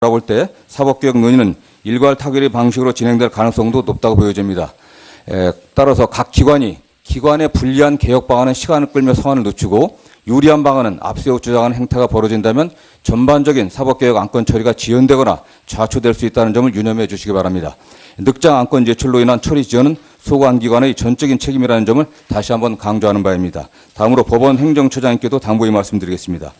볼 때 사법개혁 논의는 일괄 타결의 방식으로 진행될 가능성도 높다고 보여집니다. 따라서 각 기관의 불리한 개혁 방안은 시간을 끌며 성안을 늦추고 유리한 방안은 앞세워 주장하는 행태가 벌어진다면 전반적인 사법개혁 안건 처리가 지연되거나 좌초될 수 있다는 점을 유념해 주시기 바랍니다. 늑장 안건 제출로 인한 처리 지연은 소관기관의 전적인 책임이라는 점을 다시 한번 강조하는 바입니다. 다음으로 법원 행정처장님께도 당부의 말씀드리겠습니다.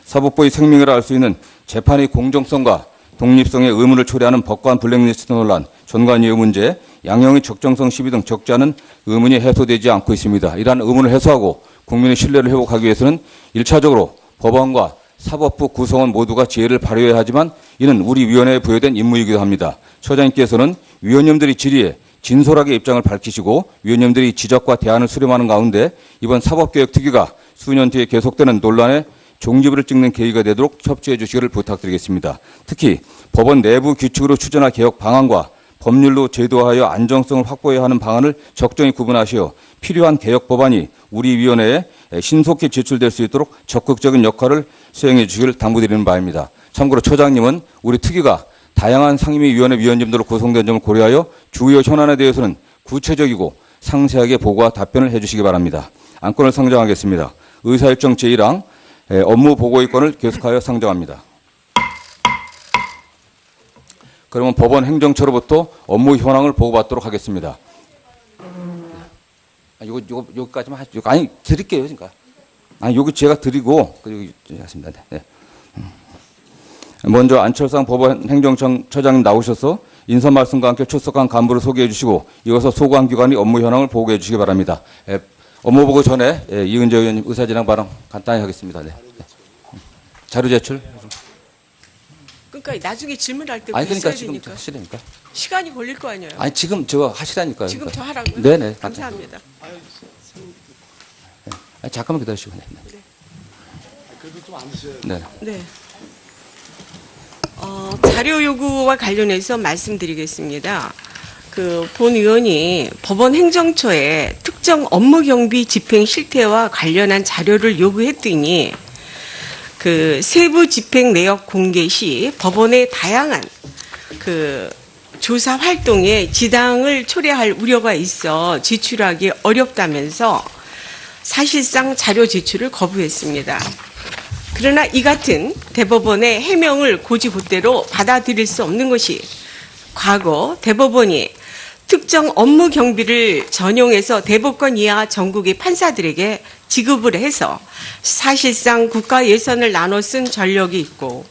사법부의 생명이라 할 수 있는 재판의 공정성과 독립성의 의문을 초래하는 법관 블랙리스트 논란, 전관이의 문제, 양형의 적정성 시비 등 적지 않은 의문이 해소되지 않고 있습니다. 이러한 의문을 해소하고 국민의 신뢰를 회복하기 위해서는 1차적으로 법원과 사법부 구성원 모두가 지혜를 발휘해야 하지만 이는 우리 위원회에 부여된 임무이기도 합니다. 처장님께서는 위원님들의 질의에 진솔하게 입장을 밝히시고 위원님들이 지적과 대안을 수렴하는 가운데 이번 사법개혁 특위가 수년 뒤에 계속되는 논란에 종지부를 찍는 계기가 되도록 협조해 주시기를 부탁드리겠습니다. 특히 법원 내부 규칙으로 추진할 개혁 방안과 법률로 제도화하여 안정성을 확보해야 하는 방안을 적정히 구분하시어 필요한 개혁 법안이 우리 위원회에 신속히 제출될 수 있도록 적극적인 역할을 수행해 주시기를 당부드리는 바입니다. 참고로 처장님은 우리 특위가 다양한 상임위원회 위원님들로 구성된 점을 고려하여 주요 현안에 대해서는 구체적이고 상세하게 보고와 답변을 해 주시기 바랍니다. 안건을 상정하겠습니다. 의사일정 제1항 업무 보고의 건을 계속하여 상정합니다. 그러면 법원 행정처로부터 업무 현황을 보고받도록 하겠습니다. 여기까지만 하시죠. 아니, 드릴게요, 그러니까. 아니, 여기 제가 드리고, 그리고 하십니다. 네. 먼저 안철상 법원 행정처장님 나오셔서 인사 말씀과 함께 출석한 간부를 소개해 주시고, 이어서 소관기관의 업무 현황을 보고해 주시기 바랍니다. 업무 보고 전에 이은재 의원님 의사진행 발언 간단히 하겠습니다. 네. 자료 제출. 그러니까 나중에 질문할 때 아니, 그러니까 있어야 지금 되니까. 하시라니까. 시간이 걸릴 거 아니에요. 아니, 지금 저 하시라니까요. 지금 그러니까. 저 하라고요? 네네. 감사합니다. 아니, 잠깐만 기다리시고. 네. 네. 그래도 좀 앉으셔야 네. 네. 자료 요구와 관련해서 말씀드리겠습니다. 본 의원이 법원 행정처에 특정 업무 경비 집행 실태와 관련한 자료를 요구했더니 세부 집행 내역 공개 시 법원의 다양한 조사 활동에 지장을 초래할 우려가 있어 제출하기 어렵다면서 사실상 자료 제출을 거부했습니다. 그러나 이 같은 대법원의 해명을 고지고대로 받아들일 수 없는 것이 과거 대법원이 특정 업무 경비를 전용해서 대법관 이하 전국의 판사들에게 지급을 해서 사실상 국가 예산을 나눠 쓴 전력이 있고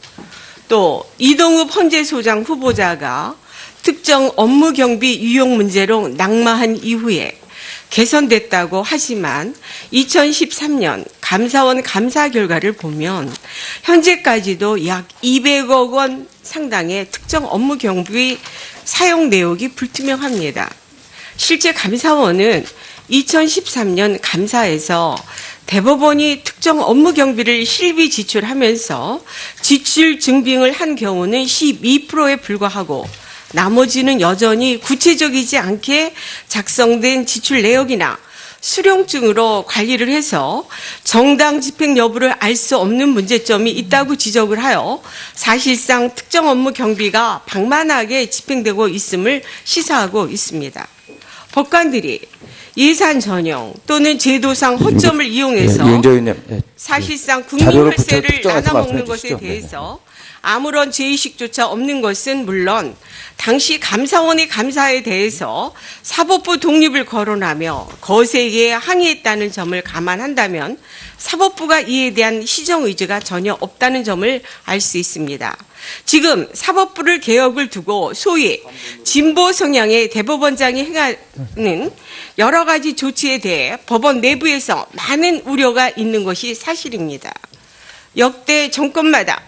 또 이동욱 헌재소장 후보자가 특정 업무 경비 유용 문제로 낙마한 이후에 개선됐다고 하지만 2013년 감사원 감사 결과를 보면 현재까지도 약 200억 원 상당의 특정 업무 경비 사용 내역이 불투명합니다. 실제 감사원은 2013년 감사에서 대법원이 특정 업무 경비를 실비 지출하면서 지출 증빙을 한 경우는 12%에 불과하고 나머지는 여전히 구체적이지 않게 작성된 지출 내역이나 수령증으로 관리를 해서 정당 집행 여부를 알 수 없는 문제점이 있다고 지적을 하여 사실상 특정 업무 경비가 방만하게 집행되고 있음을 시사하고 있습니다. 법관들이 예산 전용 또는 제도상 허점을 이용해서 사실상 국민 혈세를 나눠먹는 것에 대해서 아무런 죄의식조차 없는 것은 물론 당시 감사원의 감사에 대해서 사법부 독립을 거론하며 거세게 항의했다는 점을 감안한다면 사법부가 이에 대한 시정 의지가 전혀 없다는 점을 알 수 있습니다. 지금 사법부를 개혁을 두고 소위 진보 성향의 대법원장이 행하는 여러 가지 조치에 대해 법원 내부에서 많은 우려가 있는 것이 사실입니다. 역대 정권마다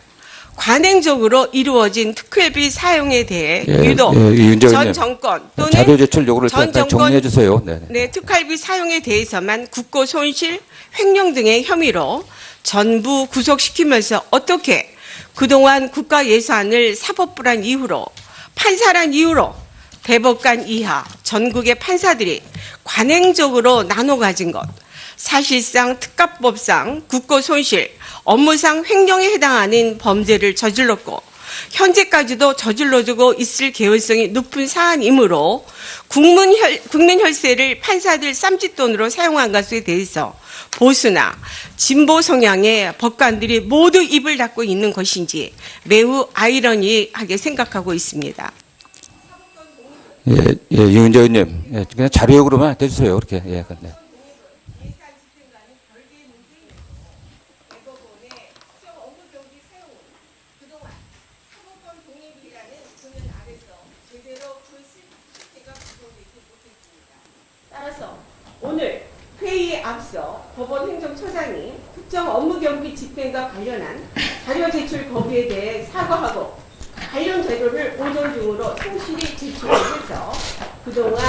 관행적으로 이루어진 특활비 사용에 대해 유독 전 정권 또는 자료 제출 요구를 전 정권 정리해 주세요. 네, 특활비 사용에 대해서만 국고 손실, 횡령 등의 혐의로 전부 구속시키면서 어떻게 그동안 국가 예산을 사법부란 이유로 판사란 이유로 대법관 이하 전국의 판사들이 관행적으로 나눠 가진 것, 사실상 특가법상 국고 손실, 업무상 횡령에 해당하는 범죄를 저질렀고 현재까지도 저질러지고 있을 개연성이 높은 사안이므로 국민 혈세를 판사들 쌈짓돈으로 사용한 것에 대해서 보수나 진보 성향의 법관들이 모두 입을 닫고 있는 것인지 매우 아이러니하게 생각하고 있습니다. 이은재 의원님, 그냥 자료역으로만 해주세요. 그렇게. 네. 따라서 오늘 회의에 앞서 법원 행정처장이 특정 업무 경비 집행과 관련한 자료 제출 거부에 대해 사과하고 관련 자료를 오전 중으로 성실히 제출해서 그동안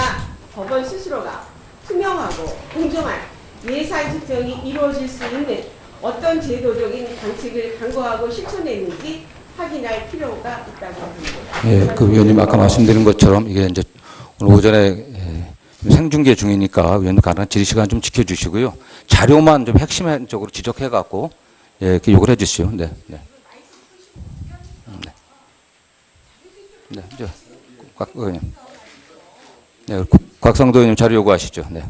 법원 스스로가 투명하고 공정한 예산 집행이 이루어질 수 있는 어떤 제도적인 방식을 강구하고 실천했는지 확인할 필요가 있다고 합니다. 예, 그 위원님 아까 말씀드린 것처럼 이게 이제 오늘 오전에 생중계 중이니까 위원님 가능한 질의 시간 좀 지켜주시고요. 자료만 좀 핵심적으로 지적해갖고 이렇게 요구를 해주시오. 네. 곽 의원님. 네, 곽상도 의원님 자료 요구하시죠. 네.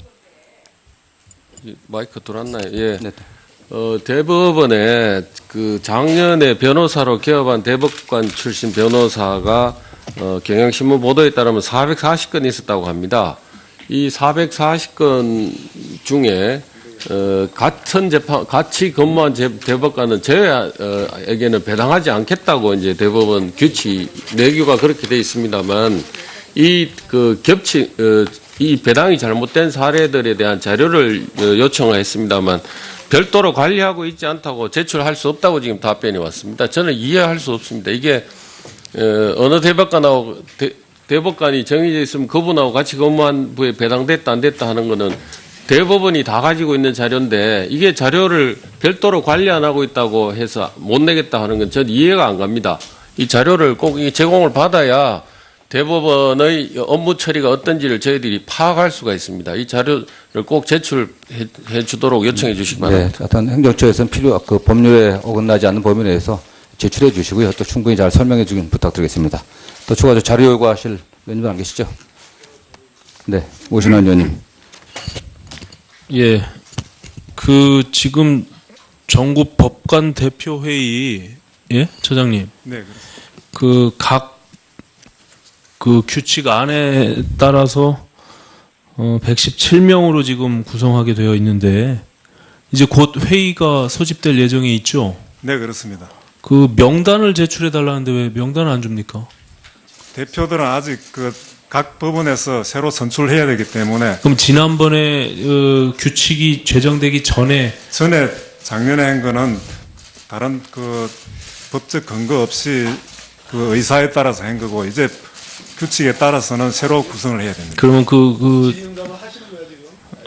마이크 들어왔나요? 예. 네. 대법원에 그 작년에 변호사로 개업한 대법관 출신 변호사가 경향신문 보도에 따르면 440건 있었다고 합니다. 이 440건 중에 같이 근무한 대법관은 저에게는 배당하지 않겠다고 이제 대법원 규칙 내규가 그렇게 돼 있습니다만 이 배당이 잘못된 사례들에 대한 자료를 요청했습니다만 별도로 관리하고 있지 않다고 제출할 수 없다고 지금 답변이 왔습니다. 저는 이해할 수 없습니다. 이게 어느 대법관이 정해져 있으면 그분하고 같이 근무한 부에 배당됐다 안 됐다 하는 거는 대법원이 다 가지고 있는 자료인데 이게 자료를 별도로 관리 안 하고 있다고 해서 못 내겠다 하는 건 저는 이해가 안 갑니다. 이 자료를 꼭 제공을 받아야 대법원의 업무 처리가 어떤지를 저희들이 파악할 수가 있습니다. 이 자료를 꼭 제출해 주도록 요청해 주시기 바랍니다. 네, 어떤 행정처에서는 그 법률에 어긋나지 않는 범위 내에서 제출해 주시고요. 또 충분히 잘 설명해 주긴 부탁드리겠습니다. 또 추가적으로 자료 요구하실 의원님 안 계시죠? 네, 오신환 의원님. 예, 지금 전국 법관 대표 회의, 예, 처장님. 네, 그렇습니다. 규칙 안에 따라서 117명으로 지금 구성하게 되어 있는데 이제 곧 회의가 소집될 예정에 있죠. 네, 그렇습니다. 그 명단을 제출해 달라는데 왜 명단을 안 줍니까? 대표들은 아직 각 법원에서 새로 선출해야 되기 때문에 그럼 지난번에 규칙이 제정되기 전에 작년에 한 거는 다른 법적 근거 없이 의사에 따라서 한 거고 이제 규칙에 따라서는 새로 구성을 해야 됩니다. 그러면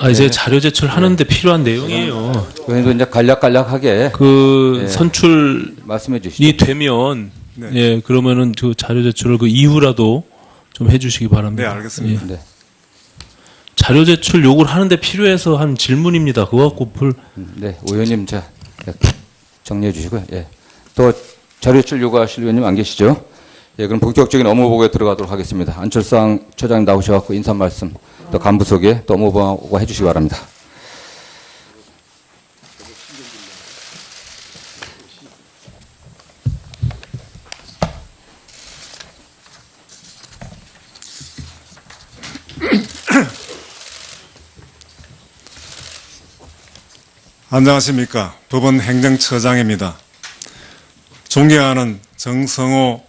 이제 자료 제출하는데 필요한 내용이에요. 의원님도 이제 간략하게 선출이 말씀해 주시죠. 되면 네. 예, 그러면은 그 자료 제출을 이후라도 좀 해주시기 바랍니다. 네, 알겠습니다. 예. 네. 자료 제출 요구를 하는데 필요해서 한 질문입니다. 그거 갖고 네, 오 의원님 정리해 주시고요. 예. 또 자료 제출 요구하실 의원님 안 계시죠? 예, 그럼 본격적인 업무 보고에 들어가도록 하겠습니다. 안철상 처장님 나오셔갖고 인사 말씀, 또 간부 소개, 또 업무 보고 해주시기 바랍니다. 안녕하십니까. 법원 행정처장입니다. 존경하는 정성호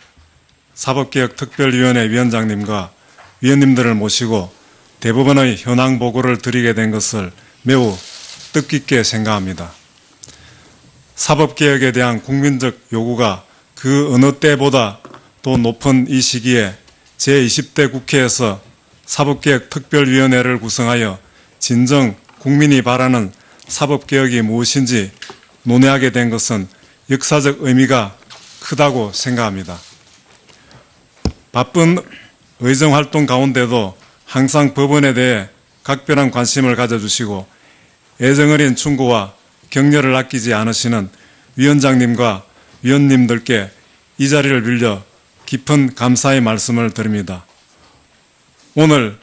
사법개혁특별위원회 위원장님과 위원님들을 모시고 대법원의 현황 보고를 드리게 된 것을 매우 뜻깊게 생각합니다. 사법개혁에 대한 국민적 요구가 그 어느 때보다 더 높은 이 시기에 제20대 국회에서 사법개혁특별위원회를 구성하여 진정 국민이 바라는 사법개혁이 무엇인지 논의하게 된 것은 역사적 의미가 크다고 생각합니다. 바쁜 의정활동 가운데도 항상 법원에 대해 각별한 관심을 가져주시고 애정어린 충고와 격려를 아끼지 않으시는 위원장님과 위원님들께 이 자리를 빌려 깊은 감사의 말씀을 드립니다. 오늘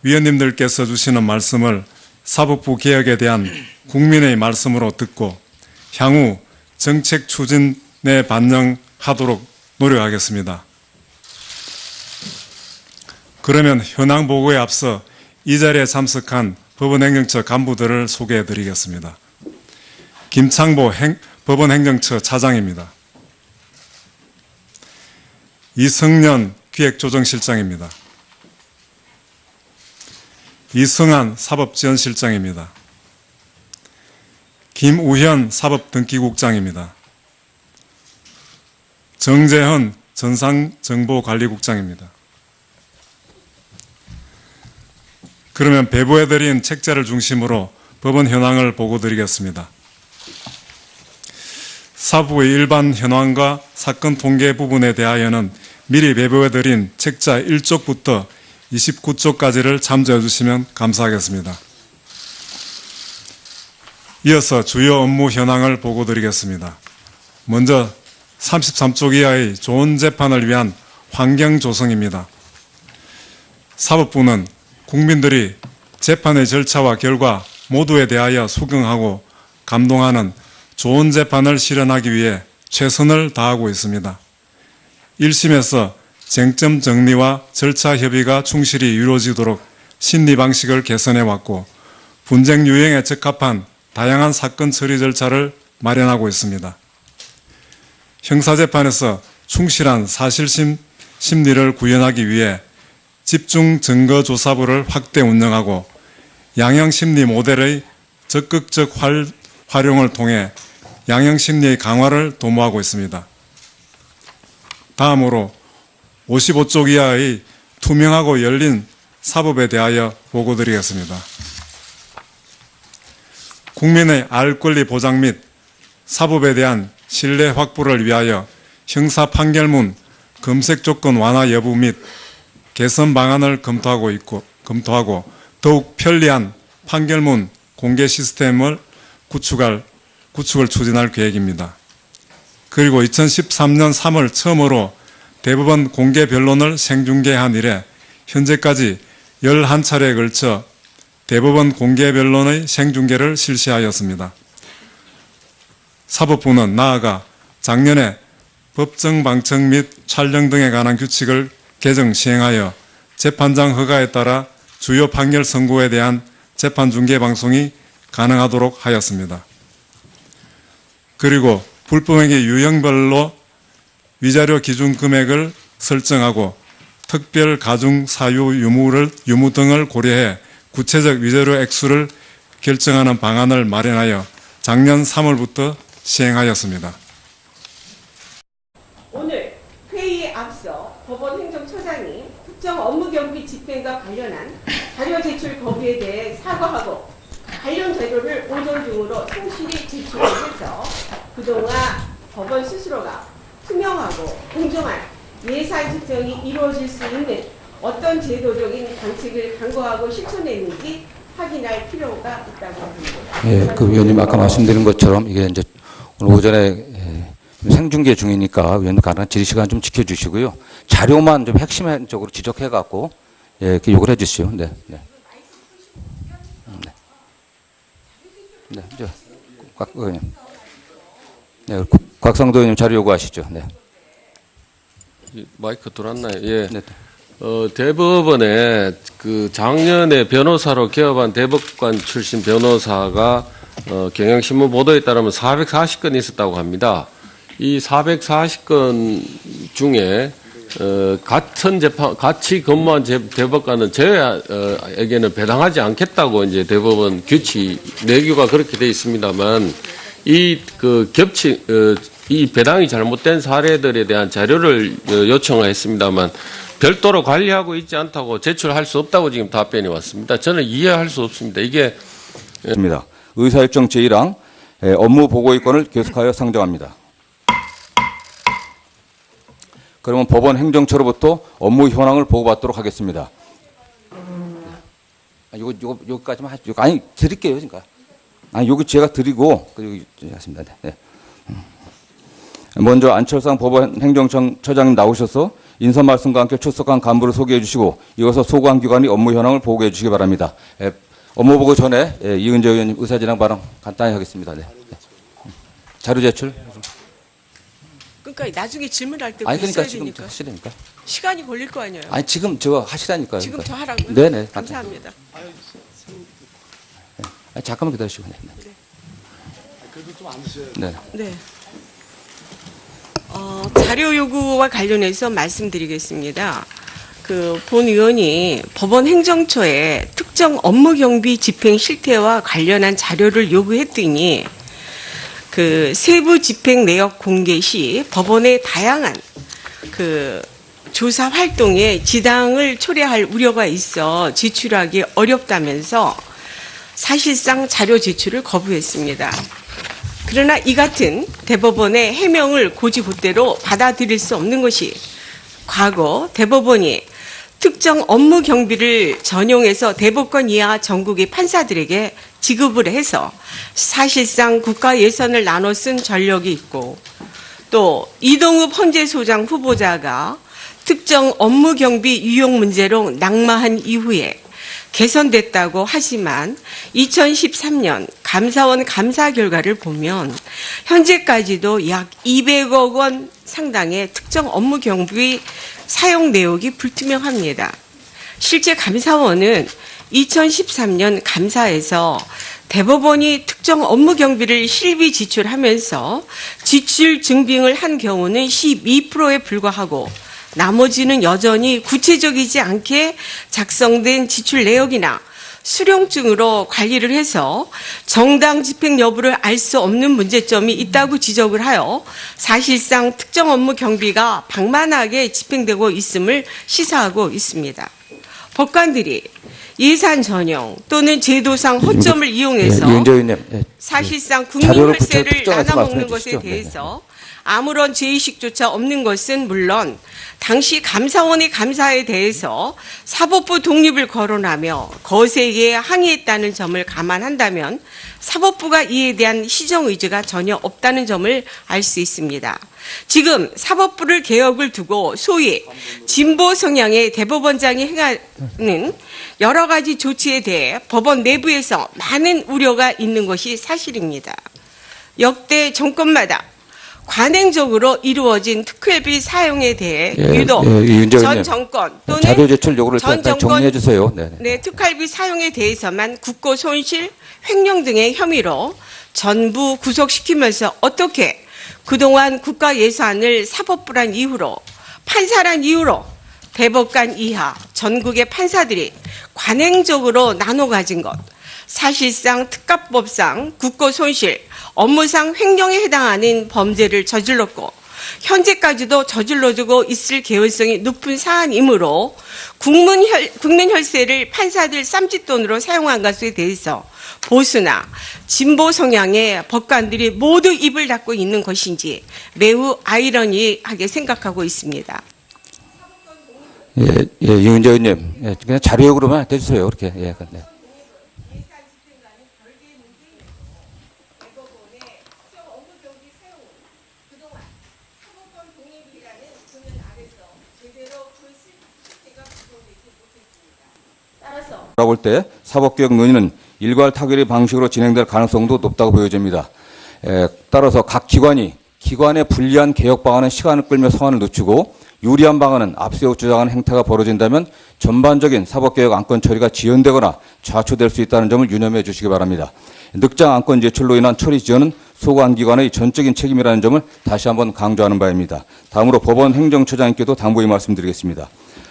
위원님들께서 주시는 말씀을 사법부 개혁에 대한 국민의 말씀으로 듣고 향후 정책 추진에 반영하도록 노력하겠습니다. 그러면 현황 보고에 앞서 이 자리에 참석한 법원행정처 간부들을 소개해 드리겠습니다. 김창보 법원행정처 차장입니다. 이성년 기획조정실장입니다. 이승한 사법지원실장입니다. 김우현 사법등기국장입니다. 정재헌 전상정보관리국장입니다. 그러면 배부해드린 책자를 중심으로 법원 현황을 보고드리겠습니다. 사부의 일반 현황과 사건 통계 부분에 대하여는 미리 배부해드린 책자 1쪽부터 29쪽까지를 참조해 주시면 감사하겠습니다. 이어서 주요 업무 현황을 보고드리겠습니다. 먼저 33쪽 이하의 좋은 재판을 위한 환경 조성입니다. 사법부는 국민들이 재판의 절차와 결과 모두에 대하여 수긍하고 감동하는 좋은 재판을 실현하기 위해 최선을 다하고 있습니다. 1심에서 쟁점 정리와 절차 협의가 충실히 이루어지도록 심리 방식을 개선해 왔고 분쟁 유형에 적합한 다양한 사건 처리 절차를 마련하고 있습니다. 형사재판에서 충실한 사실심 심리를 구현하기 위해 집중 증거조사부를 확대 운영하고 양형심리 모델의 적극적 활용을 통해 양형심리의 강화를 도모하고 있습니다. 다음으로 55쪽 이하의 투명하고 열린 사법에 대하여 보고드리겠습니다. 국민의 알 권리 보장 및 사법에 대한 신뢰 확보를 위하여 형사 판결문 검색 조건 완화 여부 및 개선 방안을 검토하고 더욱 편리한 판결문 공개 시스템을 구축을 추진할 계획입니다. 그리고 2013년 3월 처음으로 대법원 공개 변론을 생중계한 이래 현재까지 11차례에 걸쳐 대법원 공개 변론의 생중계를 실시하였습니다. 사법부는 나아가 작년에 법정 방청 및 촬영 등에 관한 규칙을 개정 시행하여 재판장 허가에 따라 주요 판결 선고에 대한 재판 중계 방송이 가능하도록 하였습니다. 그리고 불법행위 유형별로 위자료 기준 금액을 설정하고 특별 가중 사유 유무 등을 고려해 구체적 위자료 액수를 결정하는 방안을 마련하여 작년 3월부터 시행하였습니다. 오늘 회의에 앞서 법원 행정처장이 특정 업무 경비 집행과 관련한 자료 제출 거부에 대해 사과하고 관련 자료를 오전 중으로 성실히 제출해서 그동안 법원 스스로가 투명하고 공정한 예산 집행이 이루어질 수 있는 어떤 제도적인 방식을 강구하고 실천했는지 확인할 필요가 있다고 합니다. 예, 그 위원님 아까 말씀드린 것처럼 이게 이제 오늘 오전에 생중계 중이니까 위원님 가능한 질의 시간 좀 지켜주시고요. 자료만 좀 핵심적으로 지적해갖고 예, 이렇게 요구를 해주시오. 네, 네. 네, 저 곽 의원님. 네, 곽상도 의원님 자료 요구하시죠. 네. 마이크 들어왔나요? 예. 네. 대법원에 그 작년에 변호사로 개업한 대법관 출신 변호사가 경향신문 보도에 따르면 440건 있었다고 합니다. 이 440건 중에 같은 재판 같이 근무한 대법관은 저에게는 배당하지 않겠다고 이제 대법원 규칙 내규가 그렇게 돼 있습니다만 이 그 이 배당이 잘못된 사례들에 대한 자료를 요청했습니다만 별도로 관리하고 있지 않다고 제출할 수 없다고 지금 답변이 왔습니다. 저는 이해할 수 없습니다. 이게 입니다. 의사일정 제1항 업무 보고의권을 계속하여 상정합니다. 그러면 법원 행정처로부터 업무 현황을 보고받도록 하겠습니다. 여기까지만 하죠. 아니 드릴게요, 그러니까. 아니 여기 제가 드리고 여기 하겠습니다. 네. 먼저 안철상 법원행정처장님 나오셔서 인사 말씀과 함께 출석한 간부를 소개해 주시고 이어서 소관기관의 업무 현황을 보고해 주시기 바랍니다. 업무 보고 전에 이은재 의원님 의사진행 발언 간단히 하겠습니다. 네. 자료 제출. 그러니까 나중에 질문할 때 아니 그러니까 있어야 지금 되니까. 하시라니까. 시간이 걸릴 거 아니에요. 아니 지금 저 하시라니까요. 지금 그러니까. 저 하라고요? 네네. 감사합니다. 아니, 잠깐만 기다리시고. 네. 네. 네. 자료 요구와 관련해서 말씀드리겠습니다. 본 의원이 법원 행정처에 특정 업무 경비 집행 실태와 관련한 자료를 요구했더니 세부 집행 내역 공개 시 법원의 다양한 조사 활동에 지당을 초래할 우려가 있어 제출하기 어렵다면서 사실상 자료 제출을 거부했습니다. 그러나 이 같은 대법원의 해명을 고지고대로 받아들일 수 없는 것이 과거 대법원이 특정 업무 경비를 전용해서 대법관 이하 전국의 판사들에게 지급을 해서 사실상 국가 예산을 나눠 쓴 전력이 있고 또 이동욱 헌재소장 후보자가 특정 업무 경비 유용 문제로 낙마한 이후에 개선됐다고 하지만 2013년 감사원 감사 결과를 보면 현재까지도 약 200억 원 상당의 특정 업무 경비 사용 내역이 불투명합니다. 실제 감사원은 2013년 감사에서 대법원이 특정 업무 경비를 실비 지출하면서 지출 증빙을 한 경우는 12%에 불과하고 나머지는 여전히 구체적이지 않게 작성된 지출 내역이나 수령증으로 관리를 해서 정당 집행 여부를 알 수 없는 문제점이 있다고 지적을 하여 사실상 특정 업무 경비가 방만하게 집행되고 있음을 시사하고 있습니다. 법관들이 예산 전용 또는 제도상 허점을 이용해서 이은재 의원님. 사실상 자료를 국민 혈세를 특정해서 나눠먹는 말씀해 것에 주시죠. 대해서 아무런 죄의식조차 없는 것은 물론 당시 감사원의 감사에 대해서 사법부 독립을 거론하며 거세게 항의했다는 점을 감안한다면 사법부가 이에 대한 시정 의지가 전혀 없다는 점을 알 수 있습니다. 지금 사법부를 개혁을 두고 소위 진보 성향의 대법원장이 행하는 여러 가지 조치에 대해 법원 내부에서 많은 우려가 있는 것이 사실입니다. 역대 정권마다 관행적으로 이루어진 특활비 사용에 대해 유독 이은재 전 의원님. 정권 또는 자료 제출 요구를 전 일단 정권 정리해 주세요. 네. 네, 특활비 사용에 대해서만 국고 손실, 횡령 등의 혐의로 전부 구속시키면서 어떻게 그동안 국가 예산을 사법부란 이유로 판사란 이유로 대법관 이하 전국의 판사들이 관행적으로 나눠 가진 것, 사실상 특가법상 국고 손실, 업무상 횡령에 해당하는 범죄를 저질렀고 현재까지도 저질러주고 있을 개연성이 높은 사안이므로 국민 혈세를 판사들 쌈짓돈으로 사용한 것에 대해서 보수나 진보 성향의 법관들이 모두 입을 닫고 있는 것인지 매우 아이러니하게 생각하고 있습니다. 이은재 의원님. 그냥 자료 요구로만 해주세요. 그렇게. 네. 돌아볼 때 사법개혁 논의는 일괄 타결의 방식으로 진행될 가능성도 높다고 보여집니다. 따라서 각 기관의 불리한 개혁 방안은 시간을 끌며 성안을 늦추고 유리한 방안은 앞세워 주장하는 행태가 벌어진다면 전반적인 사법개혁 안건 처리가 지연되거나 좌초될 수 있다는 점을 유념해 주시기 바랍니다. 늑장 안건 제출로 인한 처리 지연은 소관기관의 전적인 책임이라는 점을 다시 한번 강조하는 바입니다. 다음으로 법원 행정처장님께도 당부의 말씀드리겠습니다.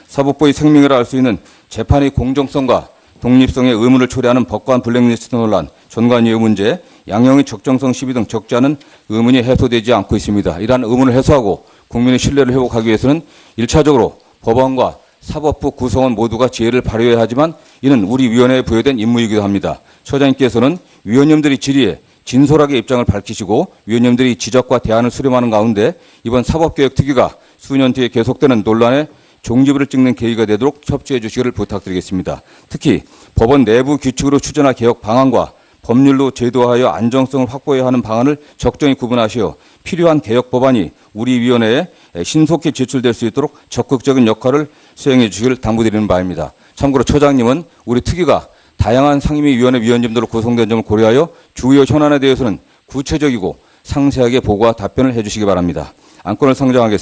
사법부의 생명이라 할 수 있는 재판의 공정성과 독립성의 의문을 초래하는 법관 블랙리스트 논란, 전관이의 문제, 양형의 적정성 시비 등 적지 않은 의문이 해소되지 않고 있습니다. 이러한 의문을 해소하고 국민의 신뢰를 회복하기 위해서는 1차적으로 법원과 사법부 구성원 모두가 지혜를 발휘해야 하지만 이는 우리 위원회에 부여된 임무이기도 합니다. 처장님께서는 위원님들의 질의에 진솔하게 입장을 밝히시고 위원님들이 지적과 대안을 수렴하는 가운데 이번 사법개혁 특위가 수년 뒤에 계속되는 논란에 종지부를 찍는 계기가 되도록 협조해 주시기를 부탁드리겠습니다. 특히 법원 내부 규칙으로 추진할 개혁 방안과 법률로 제도하여 안정성을 확보해야 하는 방안을 적정히 구분하시어 필요한 개혁 법안이 우리 위원회에 신속히 제출될 수 있도록 적극적인 역할을 수행해 주시길 당부드리는 바입니다. 참고로 처장님은 우리 특위가 다양한 상임위원회 위원님들로 구성된 점을 고려하여 주요 현안에 대해서는 구체적이고 상세하게 보고와 답변을 해 주시기 바랍니다. 안건을 상정하겠습니다.